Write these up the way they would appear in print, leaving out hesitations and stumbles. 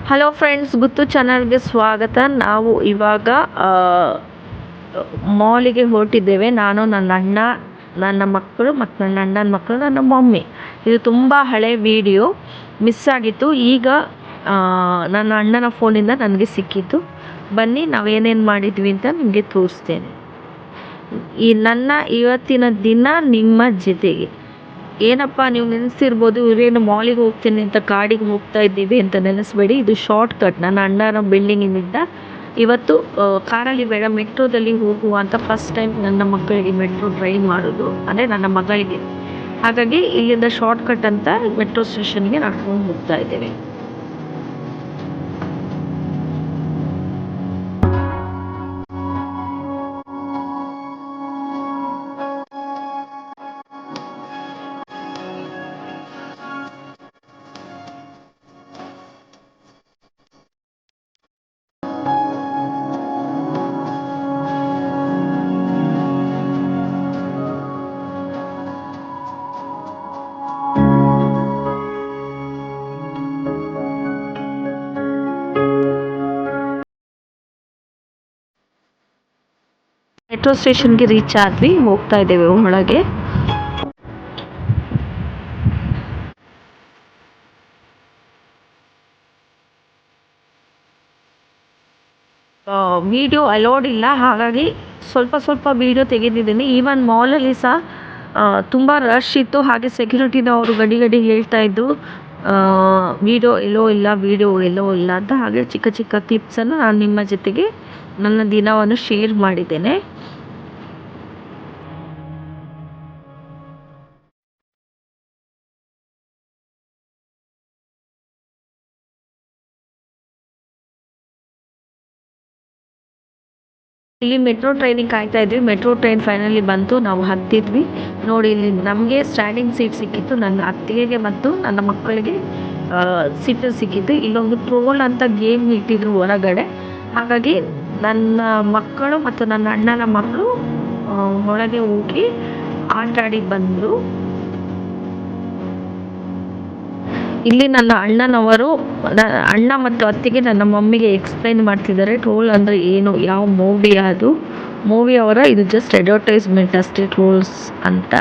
Hello friends, ಗುತ್ತು ಚಾನಲ್ಗೆ ಸ್ವಾಗತ. ನಾವು ಇವಾಗ ಮಾಲಿಗೆ ಹೊರಟಿದ್ದೇವೆ. ನಾನು, ನನ್ನ ಅಣ್ಣ, ನನ್ನ ಮಕ್ಕಳು ಮತ್ತು ನನ್ನ ಅಣ್ಣನ ಮಕ್ಕಳು, ನನ್ನ ಮಮ್ಮಿ. ಇದು ತುಂಬ ಹಳೆ ವಿಡಿಯೋ, ಮಿಸ್ ಆಗಿತ್ತು. ಈಗ ನನ್ನ ಅಣ್ಣನ ಫೋನಿಂದ ನನಗೆ ಸಿಕ್ಕಿತ್ತು. ಬನ್ನಿ, ನಾವೇನೇನು ಮಾಡಿದ್ವಿ ಅಂತ ನಿಮಗೆ ತೋರಿಸ್ತೇನೆ. ಈ ನನ್ನ ಇವತ್ತಿನ ದಿನ ನಿಮ್ಮ ಜೊತೆಗೆ ಏನಪ್ಪ, ನೀವು ನೆನೆಸ್ತಿರ್ಬೋದು, ಇವರೇನು ಮಾಲಿಗೆ ಹೋಗ್ತೀನಿ ಅಂತ ಕಾಡಿಗೆ ಹೋಗ್ತಾ ಇದ್ದೀವಿ ಅಂತ ನೆನೆಸ್ಬೇಡಿ. ಇದು ಶಾರ್ಟ್ ಕಟ್. ನನ್ನ ಅಣ್ಣನ ಬಿಲ್ಡಿಂಗಿನಿಂದ ಇವತ್ತು ಕಾರಲ್ಲಿ ಬೇಡ, ಮೆಟ್ರೋದಲ್ಲಿ ಹೋಗುವ ಅಂತ ಫಸ್ಟ್ ಟೈಮ್ ನನ್ನ ಮಕ್ಕಳಿಗೆ ಮೆಟ್ರೋ ಡ್ರೈವ್ ಮಾಡೋದು, ಅಂದರೆ ನನ್ನ ಮಗಳಿಗೆ. ಹಾಗಾಗಿ ಇಲ್ಲಿಂದ ಶಾರ್ಟ್ ಕಟ್ ಅಂತ ಮೆಟ್ರೋ ಸ್ಟೇಷನ್ಗೆ ನಡ್ಕೊಂಡು ಹೋಗ್ತಾ ಇದ್ದೇವೆ. ಮೆಟ್ರೋ ಸ್ಟೇಷನ್ಗೆ ರೀಚ್ ಆದ್ವಿ, ಹೋಗ್ತಾ ಇದ್ದೇವೆ ಒಳಗೆ. ವಿಡಿಯೋ ಅಲೋಡ್ ಇಲ್ಲ, ಹಾಗಾಗಿ ಸ್ವಲ್ಪ ಸ್ವಲ್ಪ ವಿಡಿಯೋ ತೆಗೆದಿದ್ದೀನಿ. ಈವನ್ ಮಾಲಲ್ಲಿ ಸಹ ತುಂಬ ರಶ್ ಇತ್ತು. ಹಾಗೆ ಸೆಕ್ಯೂರಿಟಿನವರು ಗಡಿ ಗಡಿ ಹೇಳ್ತಾ ಇದ್ದು ವಿಡಿಯೋ ಎಲ್ಲೋ ಇಲ್ಲ ಅಂತ. ಹಾಗೆ ಚಿಕ್ಕ ಚಿಕ್ಕ ಕ್ಲಿಪ್ಸನ್ನು ನಾನು ನಿಮ್ಮ ಜೊತೆಗೆ ನನ್ನ ದಿನವನ್ನು ಶೇರ್ ಮಾಡಿದ್ದೇನೆ. ಇಲ್ಲಿ ಮೆಟ್ರೋ ಟ್ರೈನಿಗೆ ಕಾಯ್ತಾ ಇದ್ವಿ. ಮೆಟ್ರೋ ಟ್ರೈನ್ ಫೈನಲಿ ಬಂತು, ನಾವು ಹತ್ತಿದ್ವಿ. ನೋಡಿ, ಇಲ್ಲಿ ನಮಗೆ ಸ್ಟ್ಯಾಂಡಿಂಗ್ ಸೀಟ್ ಸಿಕ್ಕಿತ್ತು. ನನ್ನ ಅತ್ತಿಗೆಗೆ ಮತ್ತು ನನ್ನ ಮಕ್ಕಳಿಗೆ ಸೀಟ್ ಸಿಕ್ಕಿತ್ತು. ಇಲ್ಲೊಂದು ಟ್ರೋಲ್ ಅಂತ ಗೇಮ್ ಇಟ್ಟಿದ್ರು ಹೊರಗಡೆ. ಹಾಗಾಗಿ ನನ್ನ ಮಕ್ಕಳು ಮತ್ತು ನನ್ನ ಅಣ್ಣನ ಮಕ್ಕಳು ಒಳಗೆ ಹೋಗಿ ಆಟ ಆಡಿ ಬಂದರು. ಇಲ್ಲಿ ನನ್ನ ಅಣ್ಣನವರು, ಅಣ್ಣ ಮತ್ತು ಅತ್ತಿಗೆ ನನ್ನ ಮಮ್ಮಿಗೆ ಎಕ್ಸ್ಪ್ಲೈನ್ ಮಾಡ್ತಿದ್ದಾರೆ ಟ್ರೋಲ್ ಅಂದರೆ ಏನು, ಯಾವ ಮೂವಿ ಅದು. ಮೂವಿ ಅವರ ಇದು ಜಸ್ಟ್ ಅಡ್ವರ್ಟೈಸ್ಮೆಂಟ್ ಅಷ್ಟೇ, ಟ್ರೋಲ್ಸ್ ಅಂತ.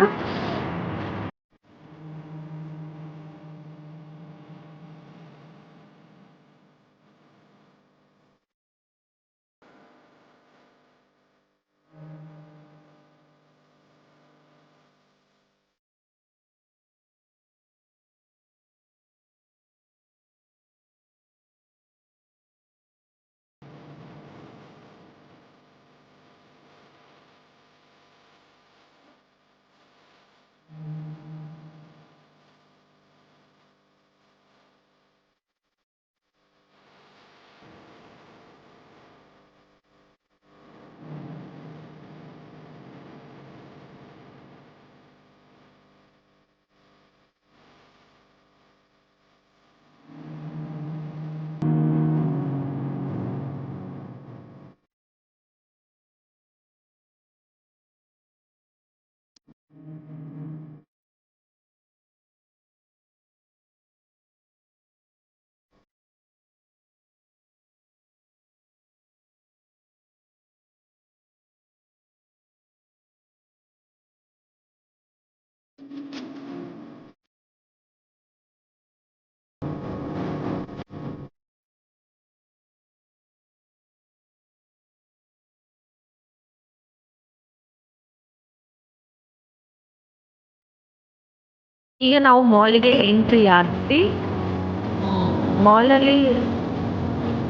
ಈಗ ನಾವು ಮಾಲಿಗೆ ಎಂಟ್ರಿ ಆದ್ವಿ.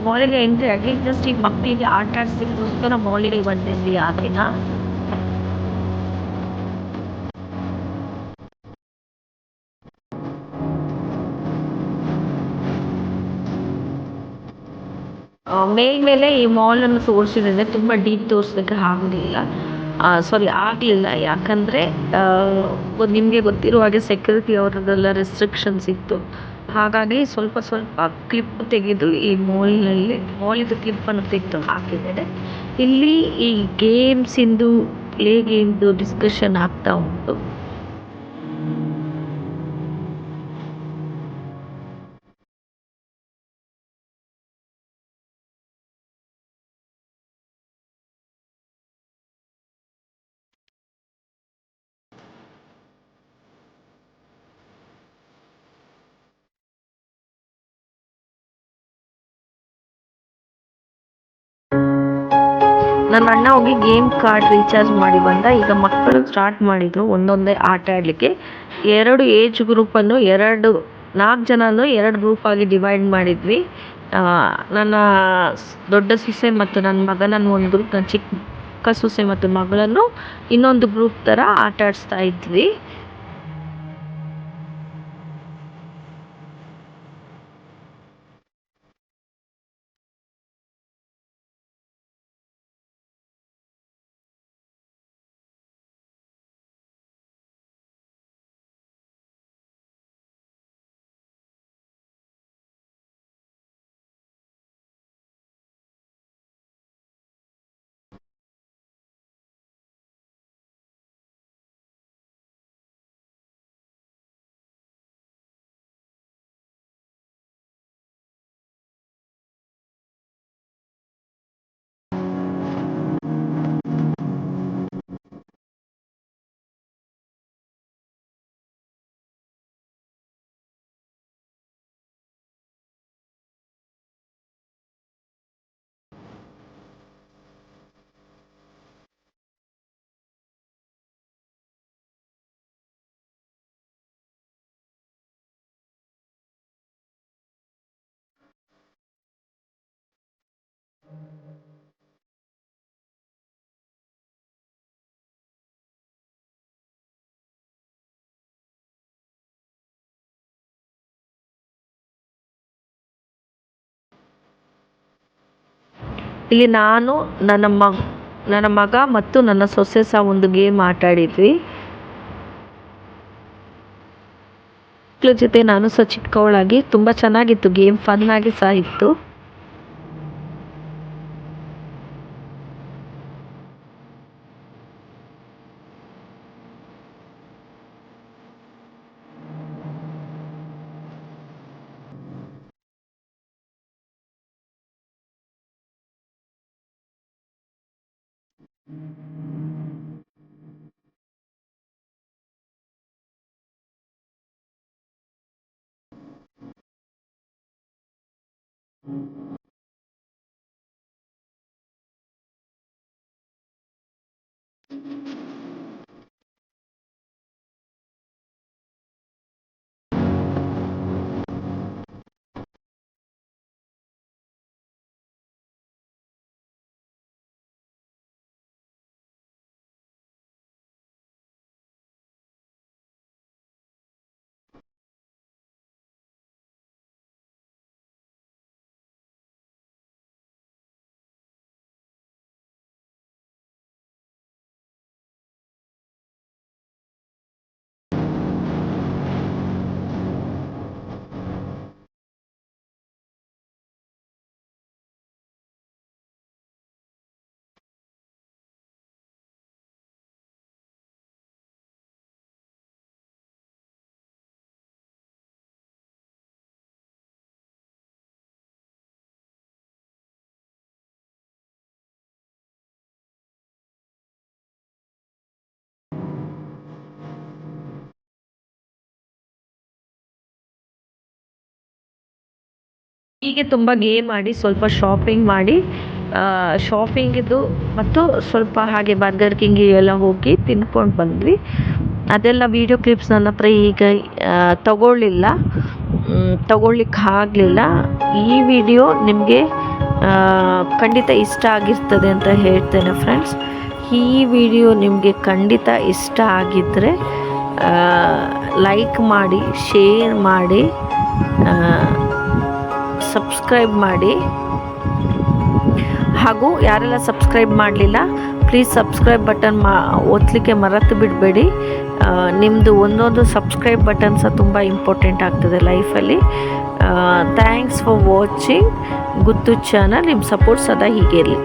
ಮಾಲಿಗೆ ಎಂಟ್ರಿ ಆಗಿ ಜಸ್ಟ್ ಈಗ ಮಕ್ಕಳಿಗೆ ಆಟ ಆಡಿಸ್ಲಿಕ್ಕೋಸ್ಕರ ಮಾಲಿಗೆ ಬಂದಿದ್ವಿ ಆ ದಿನ. ಮೇಲ್ಮೇಲೆ ಈ ಮಾಲನ್ನು ತೋರಿಸಿದ್ರೆ ತುಂಬ ಡೀಪ್ ತೋರಿಸ್ಲಿಕ್ಕೆ ಆಗಲಿಲ್ಲ. ಯಾಕಂದರೆ ನಿಮಗೆ ಗೊತ್ತಿರೋ ಹಾಗೆ ಸೆಕ್ಯೂರಿಟಿ ಅವರದ್ದೆಲ್ಲ ರೆಸ್ಟ್ರಿಕ್ಷನ್ಸ್ ಇತ್ತು. ಹಾಗಾಗಿ ಸ್ವಲ್ಪ ಸ್ವಲ್ಪ ಕ್ಲಿಪ್ ತೆಗೆದು ಈ ಮಾಲಿದು ಕ್ಲಿಪ್ಪನ್ನು ತೆಗೆದು ಹಾಕಿದ್ದೇನೆ. ಇಲ್ಲಿ ಈ ಪ್ಲೇ ಗೇಮ್ದು ಡಿಸ್ಕಷನ್ ಆಗ್ತಾ ಉಂಟು. ನನ್ನ ಅಣ್ಣ ಹೋಗಿ ಗೇಮ್ ಕಾರ್ಡ್ ರೀಚಾರ್ಜ್ ಮಾಡಿ ಬಂದ. ಈಗ ಮಕ್ಕಳು ಸ್ಟಾರ್ಟ್ ಮಾಡಿದರು ಒಂದೊಂದೇ ಆಟ ಆಡಲಿಕ್ಕೆ. 2 ಏಜ್ ಗ್ರೂಪನ್ನು 4 ಜನನು 2 ಗ್ರೂಪಾಗಿ ಡಿವೈಡ್ ಮಾಡಿದ್ವಿ. ನನ್ನ ದೊಡ್ಡ ಸೊಸೆ ಮತ್ತು ನನ್ನ ಮಗನನ್ನು ಒಂದು ಗ್ರೂಪ್, ನನ್ನ ಚಿಕ್ಕ ಸೊಸೆ ಮತ್ತು ಮಗಳನ್ನು ಇನ್ನೊಂದು ಗ್ರೂಪ್ ಥರ ಆಟ ಆಡಿಸ್ತಾ ಇದ್ವಿ. ಇಲ್ಲಿ ನಾನು, ನನ್ನ ಮಗ ಮತ್ತು ನನ್ನ ಸೊಸೆ ಸಹ ಒಂದು ಗೇಮ್ ಆಟ ಆಡಿದ್ವಿ. ಮಕ್ಕಳ ಜೊತೆ ನಾನು ಸಹ ಚಿಕ್ಕವಳಾಗಿ ತುಂಬ ಚೆನ್ನಾಗಿತ್ತು ಗೇಮ್, ಫನ್ ಆಗಿ ಸಹ ಇತ್ತು. ಹೀಗೆ ತುಂಬ ಗೇಮ್ ಆಡಿ, ಸ್ವಲ್ಪ ಶಾಪಿಂಗ್ ಮಾಡಿ, ಶಾಪಿಂಗಿದ್ದು ಮತ್ತು ಸ್ವಲ್ಪ ಹಾಗೆ ಬರ್ಗರ್ ಕಿಂಗ್ ಎಲ್ಲ ಹೋಗಿ ತಿನ್ಕೊಂಡು ಬಂದ್ವಿ. ಅದೆಲ್ಲ ವೀಡಿಯೋ ಕ್ಲಿಪ್ಸ್ ನನ್ನ ಹತ್ರ ಈಗ ತಗೊಳ್ಳಿಕ್ಕೆ ಆಗಲಿಲ್ಲ. ಈ ವಿಡಿಯೋ ನಿಮಗೆ ಖಂಡಿತ ಇಷ್ಟ ಆಗಿರ್ತದೆ ಅಂತ ಹೇಳ್ತೇನೆ ಫ್ರೆಂಡ್ಸ್. ಈ ವಿಡಿಯೋ ನಿಮಗೆ ಖಂಡಿತ ಇಷ್ಟ ಆಗಿದ್ದರೆ ಲೈಕ್ ಮಾಡಿ, ಶೇರ್ ಮಾಡಿ, ಸಬ್ಸ್ಕ್ರೈಬ್ ಮಾಡಿ. ಹಾಗೂ ಯಾರೆಲ್ಲ ಸಬ್ಸ್ಕ್ರೈಬ್ ಮಾಡಲಿಲ್ಲ ಪ್ಲೀಸ್ ಸಬ್ಸ್ಕ್ರೈಬ್ ಬಟನ್ ಒತ್ತಲಿಕ್ಕೆ ಮರೆತು ಬಿಡಬೇಡಿ. ನಿಮ್ಮದು ಒಂದೊಂದು ಸಬ್ಸ್ಕ್ರೈಬ್ ಬಟನ್ ಸಹ ತುಂಬ ಇಂಪಾರ್ಟೆಂಟ್ ಆಗ್ತದೆ ಲೈಫಲ್ಲಿ. Thanks for watching Guttu channel. ನಿಮ್ಮ ಸಪೋರ್ಟ್ ಸದಾ ಹೀಗೆ ಇರಲಿ.